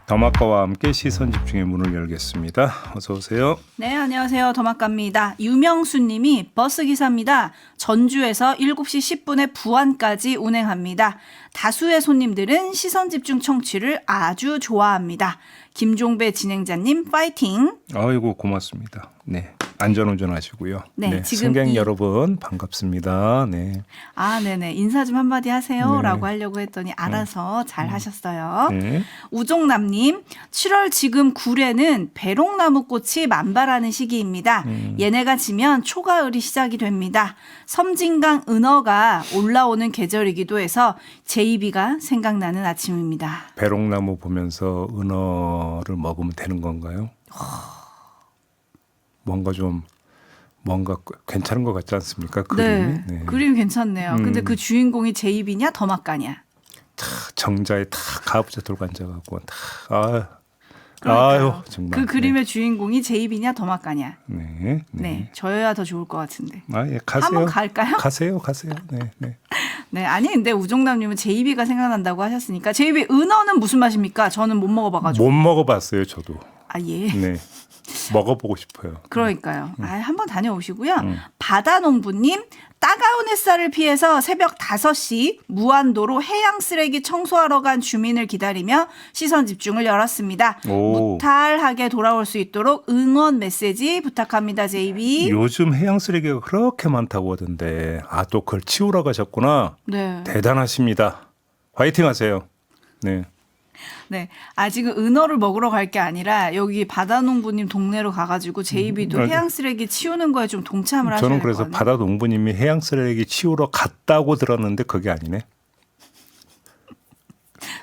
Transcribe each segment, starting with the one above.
더마카와 함께 시선 집중의 문을 열겠습니다. 어서 오세요. 네, 안녕하세요. 더마카입니다. 유명수 님이 버스 기사입니다. 전주에서 7시 10분에 부안까지 운행합니다. 다수의 손님들은 시선 집중 청취를 아주 좋아합니다. 김종배 진행자님 파이팅. 아이고 고맙습니다. 네. 안전운전 하시고요. 네, 지금 승객 여러분 반갑습니다. 네. 아, 네네. 인사 좀 한마디 하세요. 네. 라고 하려고 했더니 알아서 잘 하셨어요. 네. 우종남님, 7월 지금 굴에는 배롱나무꽃이 만발하는 시기입니다. 얘네가 지면 초가을이 시작이 됩니다. 섬진강 은어가 올라오는 계절이기도 해서 제이비가 생각나는 아침입니다. 배롱나무 보면서 은어를 먹으면 되는 건가요? 뭔가 괜찮은 것 같지 않습니까? 그림이? 네, 그림 괜찮네요. 근데 그 주인공이 제이비냐 더마카냐? 정자에 다 가부좌 돌고 앉아갖고 그러니까요. 정말. 그 그림의 주인공이 제이비냐 더마카냐? 네. 네, 저여야 더 좋을 것 같은데. 예, 가세요. 한번 갈까요? 가세요. 네, 네. 네, 아니 근데 우종남님은 제이비가 생각난다고 하셨으니까 제이비 은어는 무슨 맛입니까? 저는 못 먹어봐가지고. 못 먹어봤어요, 저도. 아 예. 네. 먹어보고 싶어요. 그러니까요. 한번 다녀오시고요. 바다농부님, 따가운 햇살을 피해서 새벽 5시 무안도로 해양 쓰레기 청소하러 간 주민을 기다리며 시선 집중을 열었습니다. 오. 무탈하게 돌아올 수 있도록 응원 메시지 부탁합니다, 제이비. 요즘 해양 쓰레기가 그렇게 많다고 하던데 또 그걸 치우러 가셨구나. 네. 대단하십니다. 화이팅 하세요. 네. 네. 지금 은어를 먹으러 갈 게 아니라 여기 바다농부님 동네로 가가지고 제이비도 해양 쓰레기 치우는 거에 좀 동참을 하셔야 저는 될 그래서 거 아니에요? 바다 농부님이 해양 쓰레기 치우러 갔다고 들었는데 그게 아니네.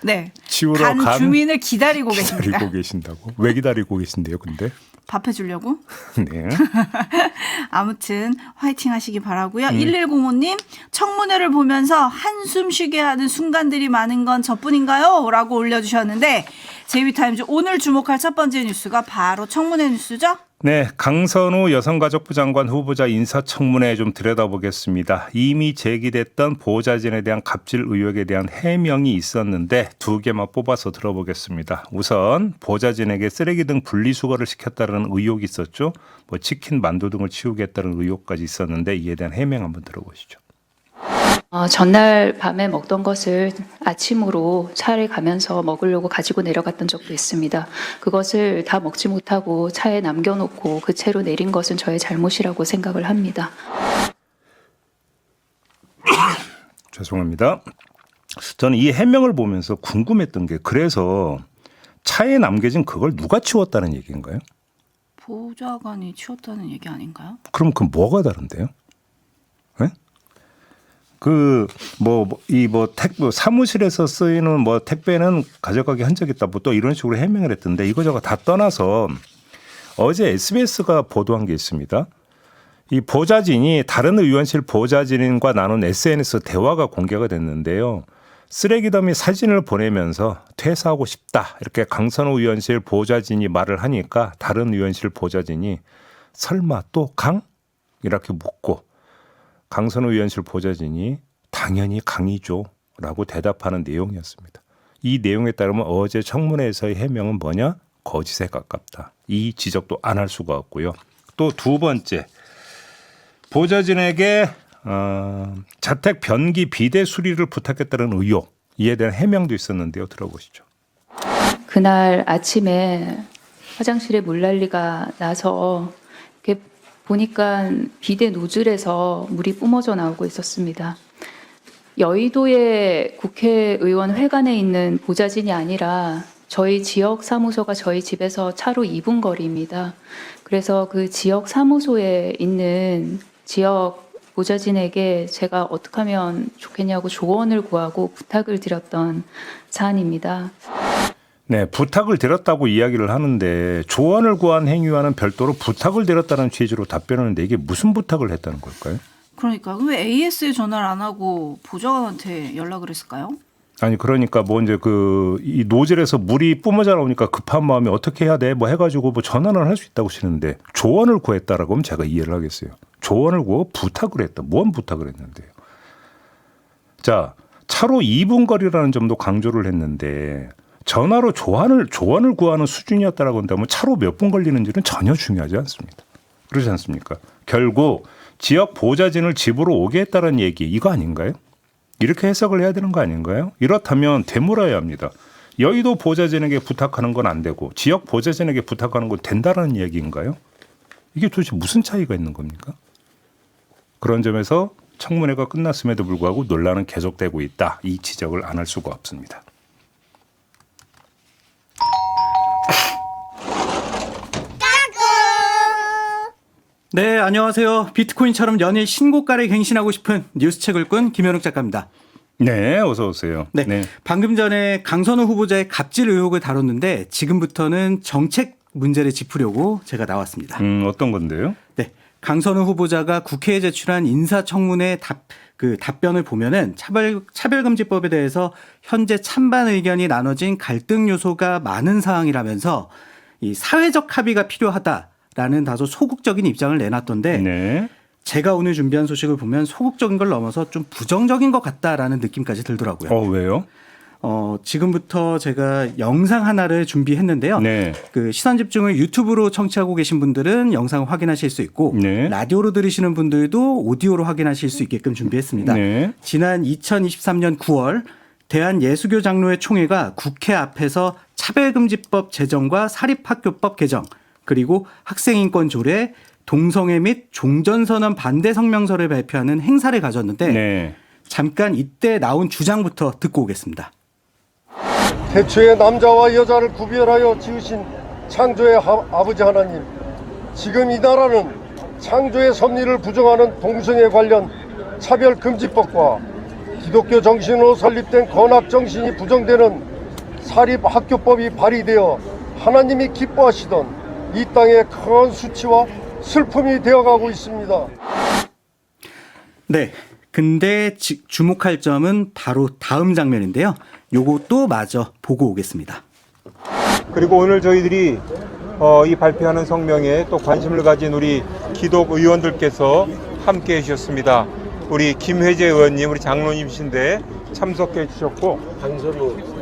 네. 치우러 간 주민을 기다리고 계십니다. 기다리고 계신다고? 왜 기다리고 계신데요, 근데? 밥 해주려고? 네. 아무튼 화이팅 하시기 바라고요. 1105님, 청문회를 보면서 한숨 쉬게 하는 순간들이 많은 건 저뿐인가요? 라고 올려주셨는데 제이비타임즈 오늘 주목할 첫 번째 뉴스가 바로 청문회 뉴스죠? 네, 강선우 여성가족부 장관 후보자 인사청문회 좀 들여다보겠습니다. 이미 제기됐던 보호자진에 대한 갑질 의혹에 대한 해명이 있었는데 두 개만 뽑아서 들어보겠습니다. 우선 보호자진에게 쓰레기 등 분리수거를 시켰다는 의혹이 있었죠. 치킨, 만두 등을 치우겠다는 의혹까지 있었는데 이에 대한 해명 한번 들어보시죠. 전날 밤에 먹던 것을 아침으로 차를 가면서 먹으려고 가지고 내려갔던 적도 있습니다. 그것을 다 먹지 못하고 차에 남겨놓고 그 채로 내린 것은 저의 잘못이라고 생각을 합니다. 죄송합니다. 저는 이 해명을 보면서 궁금했던 게 그래서 차에 남겨진 그걸 누가 치웠다는 얘기인가요? 보좌관이 치웠다는 얘기 아닌가요? 그럼 그 뭐가 다른데요? 네? 사무실에서 쓰이는 택배는 가져가게 한 적 있다. 또 이런 식으로 해명을 했던데 이거저거 다 떠나서 어제 SBS가 보도한 게 있습니다. 이 보좌진이 다른 의원실 보좌진과 나눈 SNS 대화가 공개가 됐는데요. 쓰레기 더미 사진을 보내면서 퇴사하고 싶다. 이렇게 강선우 의원실 보좌진이 말을 하니까 다른 의원실 보좌진이 설마 또 강? 이렇게 묻고 강선우 의원실 보좌진이 당연히 강이죠 라고 대답하는 내용이었습니다. 이 내용에 따르면 어제 청문회에서의 해명은 뭐냐? 거짓에 가깝다. 이 지적도 안 할 수가 없고요. 또 두 번째, 보좌진에게 자택 변기 비대 수리를 부탁했다는 의혹, 이에 대한 해명도 있었는데요. 들어보시죠. 그날 아침에 화장실에 물난리가 나서 이렇게 보니까 비데 노즐에서 물이 뿜어져 나오고 있었습니다. 여의도의 국회의원 회관에 있는 보좌진이 아니라 저희 지역 사무소가 저희 집에서 차로 2분 거리입니다. 그래서 그 지역 사무소에 있는 지역 보좌진에게 제가 어떻게 하면 좋겠냐고 조언을 구하고 부탁을 드렸던 사안입니다. 네, 부탁을 드렸다고 이야기를 하는데 조언을 구한 행위와는 별도로 부탁을 드렸다는 취지로 답변하는데 이게 무슨 부탁을 했다는 걸까요? 그러니까 왜 AS에 전화를 안 하고 보좌관한테 연락을 했을까요? 아니 그러니까 이 노즐에서 물이 뿜어져 나오니까 급한 마음에 어떻게 해야 돼? 해가지고 전화를 할 수 있다고 하시는데 조언을 구했다라고 하면 제가 이해를 하겠어요. 조언을 구하고 부탁을 했다. 뭔 부탁을 했는데요? 자, 차로 2분 거리라는 점도 강조를 했는데 전화로 조언을 구하는 수준이었다라고 한다면 차로 몇 분 걸리는지는 전혀 중요하지 않습니다. 그렇지 않습니까? 결국 지역 보좌진을 집으로 오게 했다는 얘기 이거 아닌가요? 이렇게 해석을 해야 되는 거 아닌가요? 이렇다면 되물어야 합니다. 여의도 보좌진에게 부탁하는 건 안 되고 지역 보좌진에게 부탁하는 건 된다는 얘기인가요? 이게 도대체 무슨 차이가 있는 겁니까? 그런 점에서 청문회가 끝났음에도 불구하고 논란은 계속되고 있다. 이 지적을 안 할 수가 없습니다. 네, 안녕하세요. 비트코인처럼 연일 신고가를 갱신하고 싶은 뉴스책을 꾼 김현욱 작가입니다. 네, 어서 오세요. 네, 방금 전에 강선우 후보자의 갑질 의혹을 다뤘는데 지금부터는 정책 문제를 짚으려고 제가 나왔습니다. 어떤 건데요? 네, 강선우 후보자가 국회에 제출한 인사청문회 답변을 보면은 차별금지법에 대해서 현재 찬반 의견이 나눠진 갈등 요소가 많은 사항이라면서 이 사회적 합의가 필요하다라는 다소 소극적인 입장을 내놨던데 네. 제가 오늘 준비한 소식을 보면 소극적인 걸 넘어서 좀 부정적인 것 같다라는 느낌까지 들더라고요. 왜요? 지금부터 제가 영상 하나를 준비했는데요. 네. 그 시선 집중을 유튜브로 청취하고 계신 분들은 영상을 확인하실 수 있고 네. 라디오로 들으시는 분들도 오디오로 확인하실 수 있게끔 준비했습니다. 네. 지난 2023년 9월 대한예수교 장로회 총회가 국회 앞에서 차별금지법 제정과 사립학교법 개정 그리고 학생인권 조례 동성애 및 종전선언 반대 성명서를 발표하는 행사를 가졌는데 네. 잠깐 이때 나온 주장부터 듣고 오겠습니다. 태초에 남자와 여자를 구별하여 지으신 창조의 아버지 하나님, 지금 이 나라는 창조의 섭리를 부정하는 동성애 관련 차별금지법과 기독교 정신으로 설립된 건학정신이 부정되는 사립학교법이 발의되어 하나님이 기뻐하시던 이 땅의 큰 수치와 슬픔이 되어가고 있습니다. 네. 근데 주목할 점은 바로 다음 장면인데요. 요것도 마저 보고 오겠습니다. 그리고 오늘 저희들이 이 발표하는 성명에 또 관심을 가진 우리 기독 의원들께서 함께 해주셨습니다. 우리 김혜재 의원님, 우리 장로님이신데 참석해 주셨고,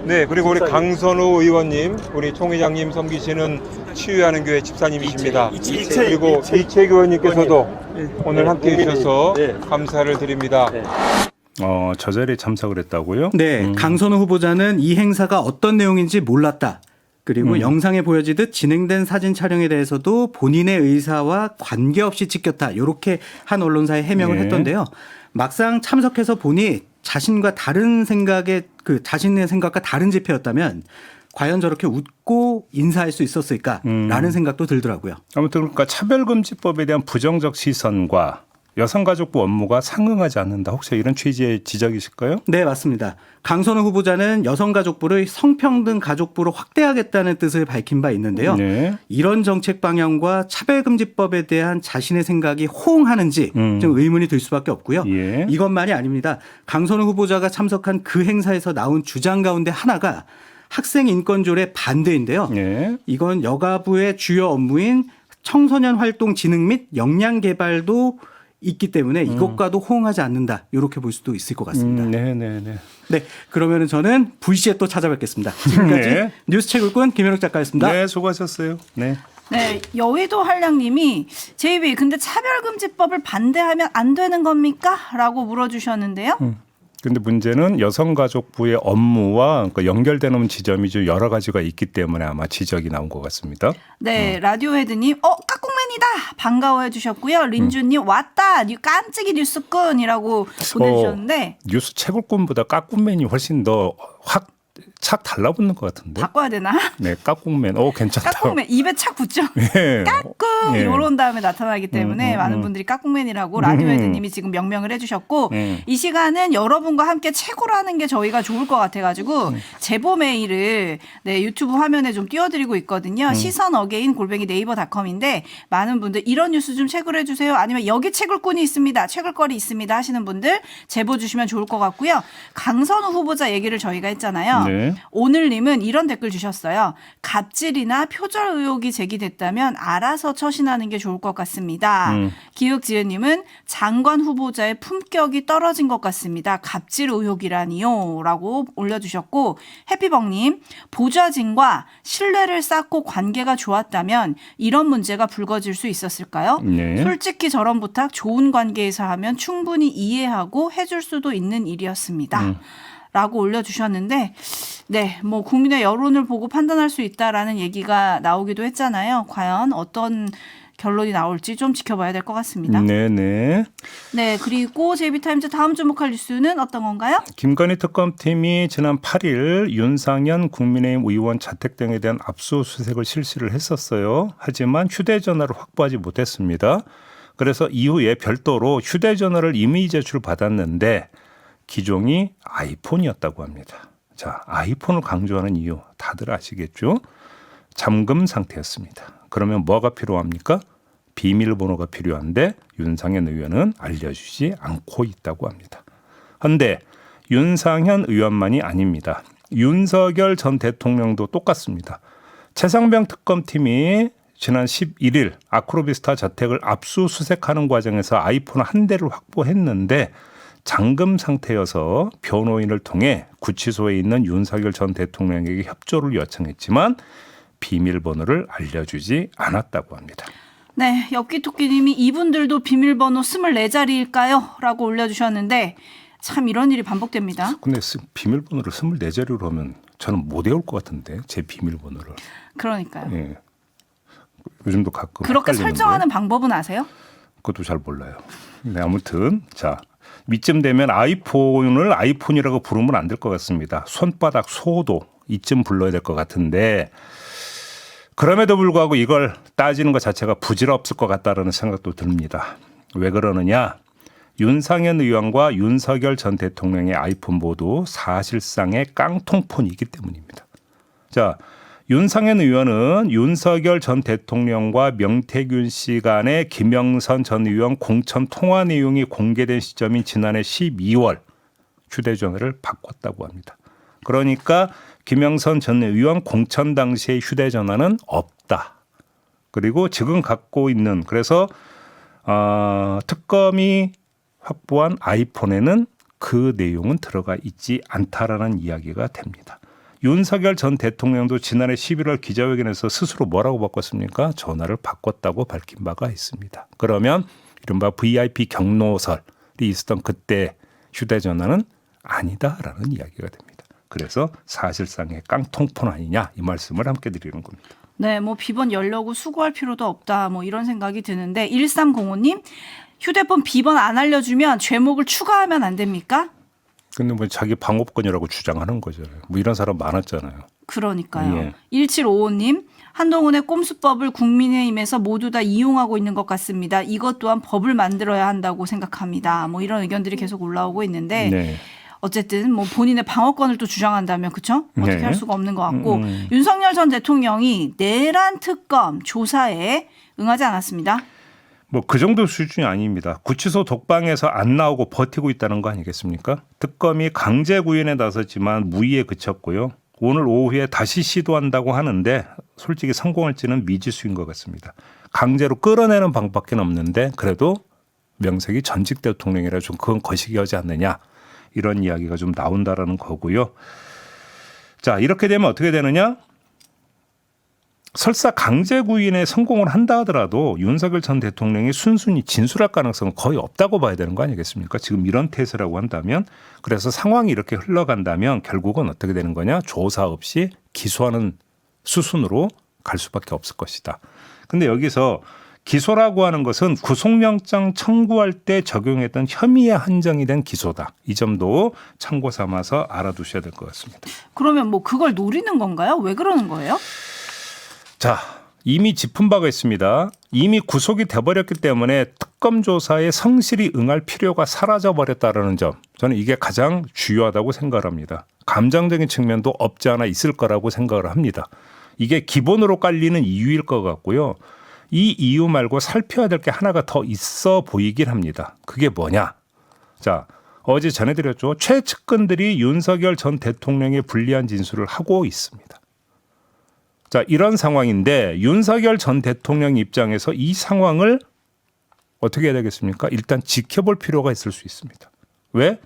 네, 그리고 우리 강선우 의원님, 우리 총회장님 섬기시는 치유하는 교회 집사님이십니다. 그리고 이채 의원님께서도 오늘 함께 해주셔서 감사를 드립니다. 저 자리에 참석을 했다고요? 네, 강선우 후보자는 이 행사가 어떤 내용인지 몰랐다. 그리고 영상에 보여지듯 진행된 사진 촬영에 대해서도 본인의 의사와 관계없이 찍혔다. 이렇게 한 언론사에 해명을 했던데요. 막상 참석해서 보니 자신의 생각과 다른 집회였다면 과연 저렇게 웃고 인사할 수 있었을까라는 생각도 들더라고요. 아무튼 그러니까 차별금지법에 대한 부정적 시선과 여성가족부 업무가 상응하지 않는다. 혹시 이런 취지의 지적이실까요? 네, 맞습니다. 강선우 후보자는 여성가족부를 성평등 가족부로 확대하겠다는 뜻을 밝힌 바 있는데요. 네. 이런 정책 방향과 차별금지법에 대한 자신의 생각이 호응하는지 좀 의문이 들 수밖에 없고요. 예. 이것만이 아닙니다. 강선우 후보자가 참석한 그 행사에서 나온 주장 가운데 하나가 학생 인권조례 반대인데요. 네. 이건 여가부의 주요 업무인 청소년 활동 진흥 및 역량 개발도 있기 때문에 이것과도 호응하지 않는다. 이렇게 볼 수도 있을 것 같습니다. 네, 그러면은 저는 불시에 또 찾아뵙겠습니다. 지금까지 네. 뉴스책을 꾼 김현욱 작가였습니다. 네, 수고하셨어요. 네. 네, 여의도 한량님이 JB 근데 차별금지법을 반대하면 안 되는 겁니까? 라고 물어주셨는데요. 근데 문제는 여성가족부의 업무와 그러니까 연결되는 지점이 좀 여러 가지가 있기 때문에 아마 지적이 나온 것 같습니다. 네, 라디오헤드님, 까꿍맨이다 반가워해 주셨고요. 린주님 왔다 깜찍이 뉴스꾼이라고 보내주셨는데 뉴스 채굴꾼보다 까꿍맨이 훨씬 더 확 착 달라붙는 것 같은데. 바꿔야 되나? 네, 까꿍맨. 괜찮다. 까꿍맨 입에 착 붙죠. 네. 까꿍 예. 이런 다음에 나타나기 때문에 많은 분들이 까꿍맨이라고 라디오헤드님이 지금 명명을 해주셨고 이 시간은 여러분과 함께 채굴하는 게 저희가 좋을 것 같아가지고 제보 메일을 유튜브 화면에 좀 띄워드리고 있거든요. 시선 어게인 @네이버닷컴인데 많은 분들 이런 뉴스 좀 채굴해 주세요. 아니면 여기 채굴꾼이 있습니다. 채굴거리 있습니다 하시는 분들 제보 주시면 좋을 것 같고요. 강선우 후보자 얘기를 저희가 했잖아요. 네. 네. 오늘님은 이런 댓글 주셨어요. 갑질이나 표절 의혹이 제기됐다면 알아서 처신하는 게 좋을 것 같습니다. 기흑지은님은 장관 후보자의 품격이 떨어진 것 같습니다. 갑질 의혹이라니요? 라고 올려주셨고, 해피벙님, 보좌진과 신뢰를 쌓고 관계가 좋았다면 이런 문제가 불거질 수 있었을까요? 네. 솔직히 저런 부탁 좋은 관계에서 하면 충분히 이해하고 해줄 수도 있는 일이었습니다. 라고 올려주셨는데, 네, 뭐 국민의 여론을 보고 판단할 수 있다라는 얘기가 나오기도 했잖아요. 과연 어떤 결론이 나올지 좀 지켜봐야 될 것 같습니다. 네네. 네, 그리고 JB타임즈 다음 주목할 뉴스는 어떤 건가요? 김건희 특검팀이 지난 8일 윤상현 국민의힘 의원 자택 등에 대한 압수수색을 실시를 했었어요. 하지만 휴대전화를 확보하지 못했습니다. 그래서 이후에 별도로 휴대전화를 임의 제출받았는데 기종이 아이폰이었다고 합니다. 자, 아이폰을 강조하는 이유 다들 아시겠죠? 잠금 상태였습니다. 그러면 뭐가 필요합니까? 비밀번호가 필요한데 윤상현 의원은 알려주지 않고 있다고 합니다. 그런데 윤상현 의원만이 아닙니다. 윤석열 전 대통령도 똑같습니다. 최상병 특검팀이 지난 11일 아크로비스타 자택을 압수수색하는 과정에서 아이폰 한 대를 확보했는데 잠금 상태여서 변호인을 통해 구치소에 있는 윤석열 전 대통령에게 협조를 요청했지만 비밀번호를 알려주지 않았다고 합니다. 네, 엽기토끼님이 이분들도 비밀번호 24자리일까요? 라고 올려주셨는데 참 이런 일이 반복됩니다. 근데 비밀번호를 24자리로 하면 저는 못 외울 것 같은데 제 비밀번호를. 그러니까요. 예. 요즘도 가끔 그렇게 헷갈리는데 설정하는 방법은 아세요? 그것도 잘 몰라요. 네, 아무튼 자 이쯤 되면 아이폰을 아이폰이라고 부르면 안 될 것 같습니다. 손바닥 소도 이쯤 불러야 될 것 같은데 그럼에도 불구하고 이걸 따지는 것 자체가 부질없을 것 같다라는 생각도 듭니다. 왜 그러느냐? 윤상현 의원과 윤석열 전 대통령의 아이폰 모두 사실상의 깡통폰이기 때문입니다. 자, 윤상현 의원은 윤석열 전 대통령과 명태균 씨 간의 김영선 전 의원 공천 통화 내용이 공개된 시점인 지난해 12월 휴대전화를 바꿨다고 합니다. 그러니까 김영선 전 의원 공천 당시의 휴대전화는 없다. 그리고 지금 갖고 있는 그래서 특검이 확보한 아이폰에는 그 내용은 들어가 있지 않다라는 이야기가 됩니다. 윤석열 전 대통령도 지난해 11월 기자회견에서 스스로 뭐라고 바꿨습니까? 전화를 바꿨다고 밝힌 바가 있습니다. 그러면 이른바 VIP 경로설이 있었던 그때 휴대전화는 아니다라는 이야기가 됩니다. 그래서 사실상의 깡통폰 아니냐 이 말씀을 함께 드리는 겁니다. 네, 뭐 비번 열려고 수고할 필요도 없다. 뭐 이런 생각이 드는데 1305님 휴대폰 비번 안 알려주면 죄목을 추가하면 안 됩니까? 근데 뭐 자기 방어권이라고 주장하는 거잖아요. 뭐 이런 사람 많았잖아요. 그러니까요. 예. 1755님 한동훈의 꼼수법을 국민의힘에서 모두 다 이용하고 있는 것 같습니다. 이것 또한 법을 만들어야 한다고 생각합니다. 뭐 이런 의견들이 계속 올라오고 있는데 네. 어쨌든 뭐 본인의 방어권을 또 주장한다면 그렇죠? 어떻게 네. 할 수가 없는 것 같고 윤석열 전 대통령이 내란 특검 조사에 응하지 않았습니다. 뭐 그 정도 수준이 아닙니다. 구치소 독방에서 안 나오고 버티고 있다는 거 아니겠습니까? 특검이 강제 구인에 나섰지만 무의에 그쳤고요. 오늘 오후에 다시 시도한다고 하는데 솔직히 성공할지는 미지수인 것 같습니다. 강제로 끌어내는 방법밖에 없는데 그래도 명색이 전직 대통령이라 좀 그건 거시기하지 않느냐 이런 이야기가 좀 나온다라는 거고요. 자, 이렇게 되면 어떻게 되느냐? 설사 강제 구인에 성공을 한다 하더라도 윤석열 전 대통령이 순순히 진술할 가능성은 거의 없다고 봐야 되는 거 아니겠습니까? 지금 이런 태세라고 한다면 그래서 상황이 이렇게 흘러간다면 결국은 어떻게 되는 거냐? 조사 없이 기소하는 수순으로 갈 수밖에 없을 것이다. 근데 여기서 기소라고 하는 것은 구속영장 청구할 때 적용했던 혐의에 한정이 된 기소다. 이 점도 참고 삼아서 알아두셔야 될 것 같습니다. 그러면 뭐 그걸 노리는 건가요? 왜 그러는 거예요? 자, 이미 짚은 바가 있습니다. 이미 구속이 돼버렸기 때문에 특검 조사에 성실히 응할 필요가 사라져버렸다는 점. 저는 이게 가장 중요하다고 생각을 합니다. 감정적인 측면도 없지 않아 있을 거라고 생각을 합니다. 이게 기본으로 깔리는 이유일 것 같고요. 이 이유 말고 살펴야 될 게 하나가 더 있어 보이긴 합니다. 그게 뭐냐? 자, 어제 전해드렸죠. 최측근들이 윤석열 전 대통령의 불리한 진술을 하고 있습니다. 자, 이런 상황인데 윤석열 전 대통령 입장에서 이 상황을 어떻게 해야 되겠습니까? 일단 지켜볼 필요가 있을 수 있습니다. 왜?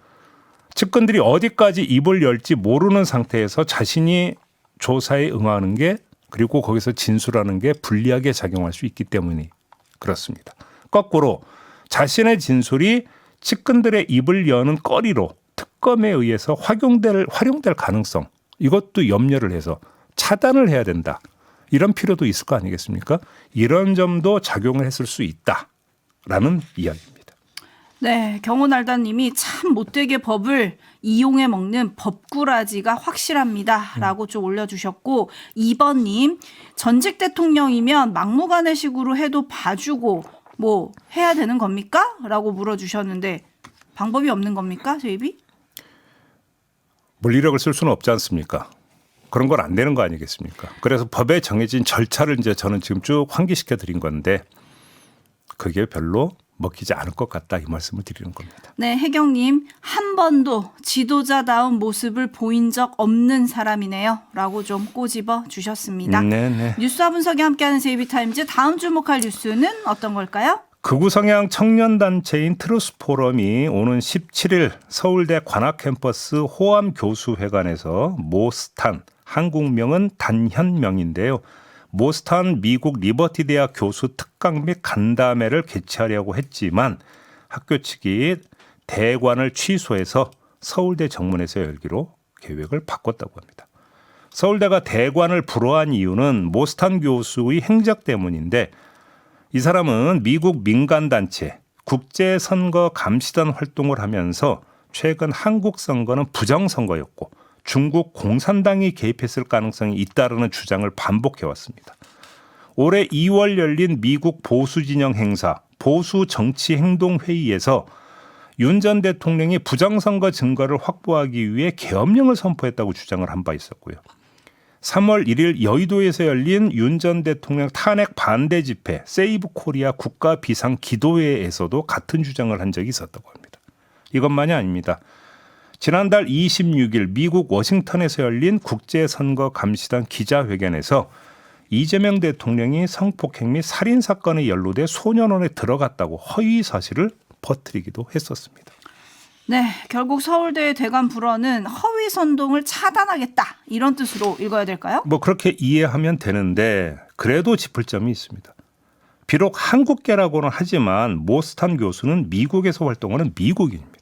측근들이 어디까지 입을 열지 모르는 상태에서 자신이 조사에 응하는 게 그리고 거기서 진술하는 게 불리하게 작용할 수 있기 때문이 그렇습니다. 거꾸로 자신의 진술이 측근들의 입을 여는 거리로 특검에 의해서 활용될 가능성 이것도 염려를 해서 차단을 해야 된다. 이런 필요도 있을 거 아니겠습니까? 이런 점도 작용을 했을 수 있다라는 이야기입니다. 네, 경호날다님이 참 못되게 법을 이용해 먹는 법꾸라지가 확실합니다라고 좀 올려주셨고 2번님 전직 대통령이면 막무가내식으로 해도 봐주고 뭐 해야 되는 겁니까? 라고 물어주셨는데 방법이 없는 겁니까? 저희비? 물리력을 쓸 수는 없지 않습니까? 그런 건 안 되는 거 아니겠습니까? 그래서 법에 정해진 절차를 이제 저는 지금 쭉 환기시켜 드린 건데 그게 별로 먹히지 않을 것 같다 이 말씀을 드리는 겁니다. 네, 혜경님 한 번도 지도자다운 모습을 보인 적 없는 사람이네요 라고 좀 꼬집어 주셨습니다. 네네. 뉴스와 분석이 함께하는 제이비타임즈 다음 주목할 뉴스는 어떤 걸까요? 극우 성향 청년단체인 트루스포럼이 오는 17일 서울대 관악캠퍼스 호암교수회관에서 모스탄, 한국명은 단현명인데요. 모스탄 미국 리버티 대학 교수 특강 및 간담회를 개최하려고 했지만 학교 측이 대관을 취소해서 서울대 정문에서 열기로 계획을 바꿨다고 합니다. 서울대가 대관을 불허한 이유는 모스탄 교수의 행적 때문인데 이 사람은 미국 민간단체 국제선거감시단 활동을 하면서 최근 한국 선거는 부정선거였고 중국 공산당이 개입했을 가능성이 있다는 주장을 반복해왔습니다. 올해 2월 열린 미국 보수진영 행사 보수정치행동회의에서 윤 전 대통령이 부정선거 증거를 확보하기 위해 계엄령을 선포했다고 주장을 한 바 있었고요. 3월 1일 여의도에서 열린 윤 전 대통령 탄핵 반대 집회 세이브 코리아 국가 비상 기도회에서도 같은 주장을 한 적이 있었다고 합니다. 이것만이 아닙니다. 지난달 26일 미국 워싱턴에서 열린 국제선거감시단 기자회견에서 이재명 대통령이 성폭행 및 살인 사건에 연루돼 소년원에 들어갔다고 허위 사실을 퍼뜨리기도 했었습니다. 네, 결국 서울대 대관 불허는 허위 선동을 차단하겠다 이런 뜻으로 읽어야 될까요? 뭐 그렇게 이해하면 되는데 그래도 짚을 점이 있습니다. 비록 한국계라고는 하지만 모스탄 교수는 미국에서 활동하는 미국인입니다.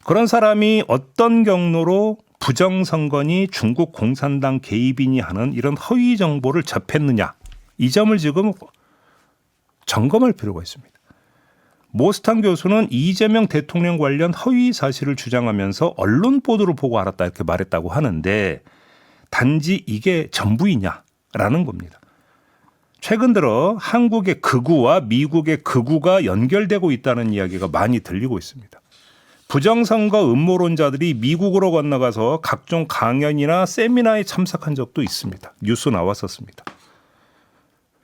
그런 사람이 어떤 경로로 부정선거니 중국 공산당 개입이니 하는 이런 허위 정보를 접했느냐 이 점을 지금 점검할 필요가 있습니다. 모스탄 교수는 이재명 대통령 관련 허위 사실을 주장하면서 언론 보도를 보고 알았다 이렇게 말했다고 하는데 단지 이게 전부이냐라는 겁니다. 최근 들어 한국의 극우와 미국의 극우가 연결되고 있다는 이야기가 많이 들리고 있습니다. 부정선거 음모론자들이 미국으로 건너가서 각종 강연이나 세미나에 참석한 적도 있습니다. 뉴스 나왔었습니다.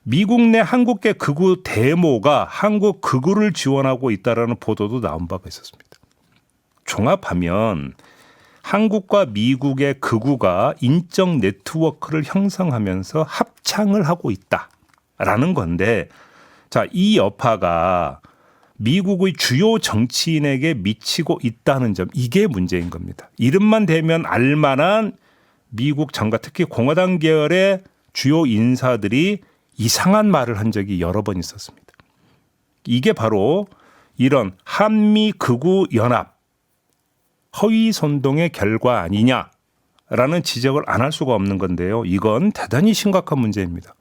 미국 내 한국계 극우 데모가 한국 극우를 지원하고 있다는 보도도 나온 바가 있었습니다. 종합하면 한국과 미국의 극우가 인적 네트워크를 형성하면서 합창을 하고 있다라는 건데 자, 이 여파가 미국의 주요 정치인에게 미치고 있다는 점 이게 문제인 겁니다. 이름만 대면 알만한 미국 정가 특히 공화당 계열의 주요 인사들이 이상한 말을 한 적이 여러 번 있었습니다. 이게 바로 이런 한미 극우 연합 허위 선동의 결과 아니냐라는 지적을 안 할 수가 없는 건데요. 이건 대단히 심각한 문제입니다.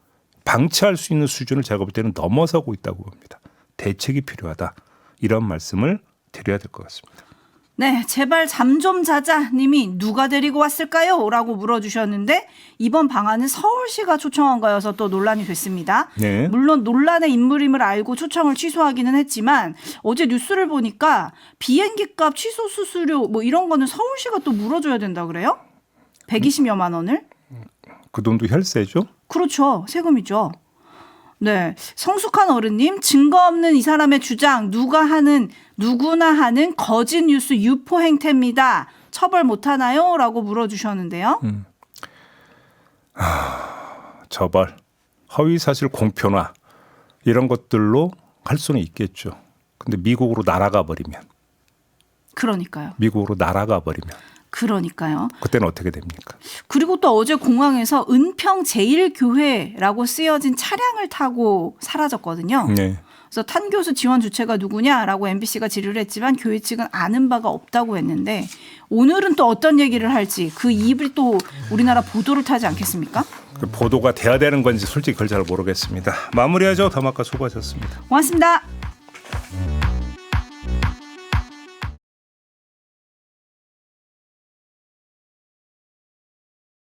방치할 수 있는 수준을 제가 볼 때는 넘어서고 있다고 봅니다. 대책이 필요하다. 이런 말씀을 드려야 될 것 같습니다. 네, 제발 잠 좀 자자 님이 누가 데리고 왔을까요? 라고 물어주셨는데 이번 방안은 서울시가 초청한 거여서 또 논란이 됐습니다. 네. 물론 논란의 인물임을 알고 초청을 취소하기는 했지만 어제 뉴스를 보니까 비행기값 취소 수수료 뭐 이런 거는 서울시가 또 물어줘야 된다 그래요? 120여만 원을? 그 돈도 혈세죠? 그렇죠. 세금이죠. 네, 성숙한 어른님 증거 없는 이 사람의 주장 누가 하는 누구나 하는 거짓 뉴스 유포 행태입니다. 처벌 못하나요? 라고 물어주셨는데요. 처벌, 허위사실 공표나 이런 것들로 할 수는 있겠죠. 근데 미국으로 날아가 버리면, 그러니까요. 미국으로 날아가 버리면 그러니까요. 그때는 어떻게 됩니까? 그리고 또 어제 공항에서 은평 제1교회라고 쓰여진 차량을 타고 사라졌거든요. 네. 그래서 탄 교수 지원 주체가 누구냐라고 MBC가 질의를 했지만 교회 측은 아는 바가 없다고 했는데 오늘은 또 어떤 얘기를 할지 그 입이 또 우리나라 보도를 타지 않겠습니까? 그 보도가 돼야 되는 건지 솔직히 그걸 잘 모르겠습니다. 마무리하죠. 더마카 수고하셨습니다. 고맙습니다.